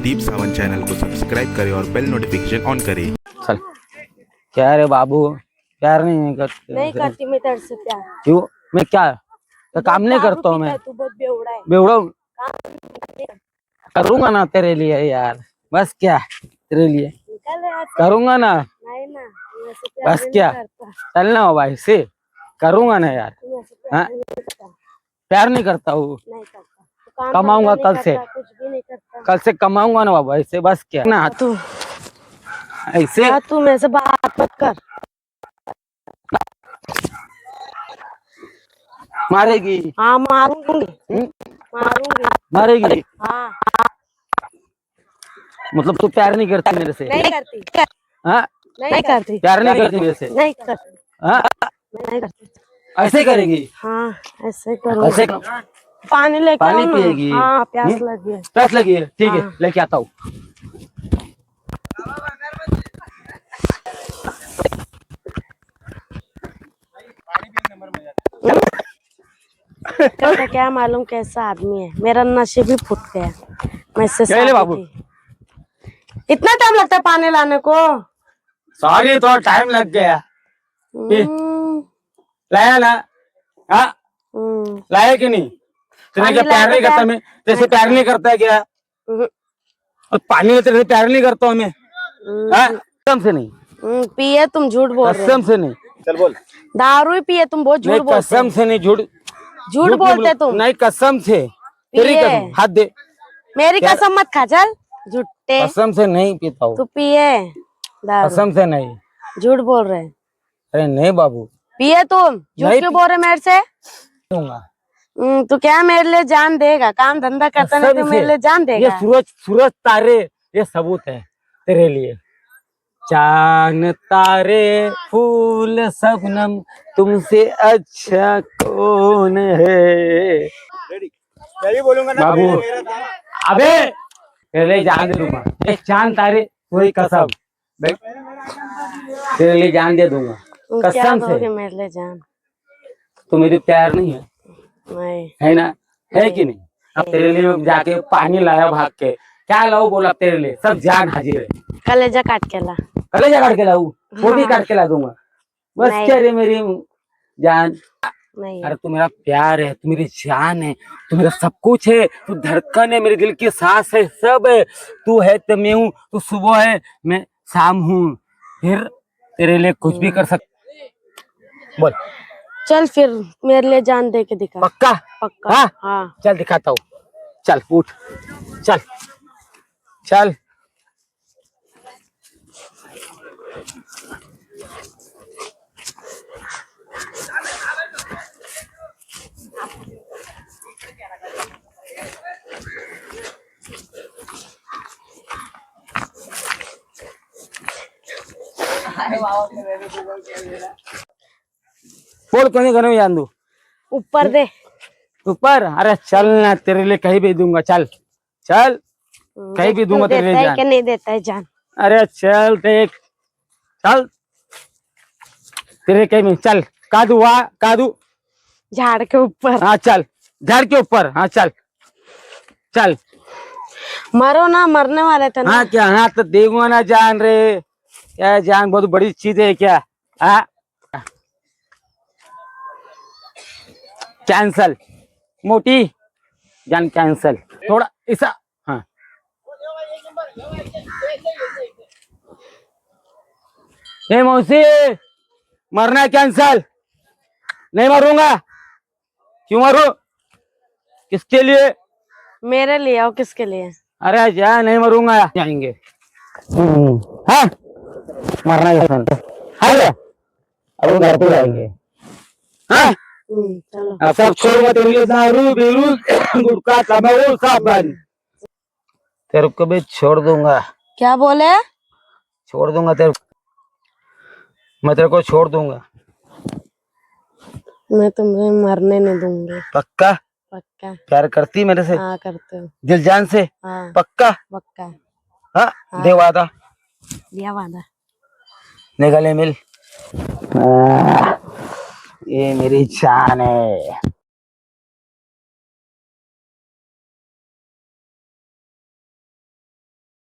दीप Sawant channel को subscribe करें और बेल नोटिफिकेशन ऑन करें। चल क्या रे बाबू, प्यार नहीं करती? नहीं करती मैं तेरे से प्यार। क्यों? मैं क्या काम नहीं करता हूँ? मैं तू बहुत बेवड़ा है। बेवड़ा करूंगा ना तेरे लिए यार, बस क्या तेरे लिए निकल यहाँ से। करूंगा ना, नहीं ना, तू ऐसे प्यार बस नहीं क्या करता। चलना हो भाई से, करूंगा ना यार। तू ऐसे हाँ? प्यार नहीं करता। प्यार नहीं करता हूँ, नहीं करता। तू काम कमाऊंगा धंधा नहीं कल से, करता, कुछ भी नहीं करता। कल से कमाऊंगा ना बाबा, ऐसे बस क्या ना तू ऐसे। हाँ, तू मेरे से बात मत कर। मारेगी? हाँ मारूंगी, मारूंगी। मारेगी? हाँ मतलब तू प्यार नहीं करती मेरे से? नहीं करती। हाँ, नहीं करती। प्यार नहीं करती मेरे से? नहीं करती। हाँ, नहीं करती। ऐसे करेगी? हाँ ऐसे करूँगी। ऐसे पानी लेके पानी आओ ना। पिएगी? हाँ प्यास लगी है। प्यास लगी है? ठीक है हाँ। लेके आता हूँ। तो क्या मालूम कैसा आदमी है, मेरा नशे भी फूट गया। मैं इससे क्या ले शादी बाबू? की। इतना टाइम लगता है पानी लाने को? सॉरी, थोड़ा टाइम लग गया। हम्म, लाया ना? हाँ, लाया कि नहीं? तेरे क्या पानी प्यार नहीं लाया करता मैं? तेरे प्यार नहीं करता है क्या? हम्म, और पानी में तेरे प्यार नहीं करता हूँ मैं? हाँ? कसम से नहीं, पिए तुम झूठ बोल रहे कसम हो। से नहीं। चल बोल। दारू ही पिए तुम, बहुत झूठ नहीं, बोलते कसम हो। से नहीं, झूठ झूठ बोलते तुम। नहीं, कसम से। तेरी पिए। कसम, हाथ दे। मेरी कसम मत खा, चल झूठे। कसम से नहीं पीता हूँ, तू पिए दारू, कसम से नहीं। झूठ बोल रहे। अरे नहीं बाबू, पिए तुम, झूठ नहीं क्यों बोल रहे मेरे से? दूंगा। तू क्या मेरे लिए जान देगा? काम धंधा करता नहीं तो मेरे लिए जान ये देगा? सूरज तारे, ये सबूत है तेरे लिए। चांद तारे फूल शबनम, तुमसे अच्छा कौन है? मैं भी बोलूंगा ना बाबू। अबे तेरे लिए जान दे दूंगा, ये चांद तारे पूरी कसम, तेरे लिए जान दे दूंगा क्या कसम से। दोगे मेरे लिए जान? तो मेरी प्यार नहीं है? नहीं है ना? है कि नहीं? अब तेरे लिए जाके पानी लाया भाग के, क्या लाऊं बोला तेरे लिए? सब जान हाजिर है। कलेजा काट के ला। कलेजा काट के लाऊं? वो भी काट के ला दूंगा, बस नहीं। क्या रे मेरी जान। नहीं अरे तू मेरा प्यार है, तू मेरी जान है, तू मेरा सब कुछ है, तू धड़कन है, मेरे दिल की सांस है, सब है। तू है तो मैं हूँ, तू सुबह है मैं शाम हूँ, फिर तेरे लिए कुछ भी कर सकता। बोल। चल फिर मेरे लिए जान दे के दिखा। पक्का? पक्का। हाँ? हाँ चल दिखाता हूँ, चल उठ, चल चल। बोल कहीं घर में जान दू? ऊपर दे। ऊपर? अरे चल ना, तेरे लिए कहीं भी दूंगा, चल चल, कहीं भी दूंगा तेरे लिए देता है जान। कि नहीं देता है जान? अरे चल देख, चल तेरे कहीं में, चल कादू, वहाँ कादू, झाड़ के ऊपर। हाँ चल घर के ऊपर, हाँ चल चल। मरो ना, मरने वाले थे ना। हाँ क्या? हाँ तो देखो ना जान रे, क्या जान बहुत बड़ी चीज है क्या? हाँ कैंसल, मोटी जान कैंसल, थोड़ा ऐसा। हाँ ए मौसी, मरना कैंसल, नहीं मरूंगा। क्यों मरू? किसके लिए? मेरे लिए और किसके लिए? अरे जा, नहीं मरूंगा, जाएंगे। हाँ मरना कैंसल है क्या? अब घर पे जाएंगे। हाँ चलो। अब सब छोड़ो, तेरे लिए दारू बीरू गुटखा तंबाकू सब बंद। तेरे को भी छोड़ दूंगा। क्या बोले? छोड़ दूंगा तेरे, मैं तेरे को छोड़ दूंगा। मैं तुम्हें मरने नहीं दूंगी। पक्का? पक्का। प्यार करती मेरे से? हाँ करते हो। दिल जान से? हाँ पक्का? पक्का। हाँ हाँ। दे वादा, दिया वादा। निकले मिल। ये मेरी जान है।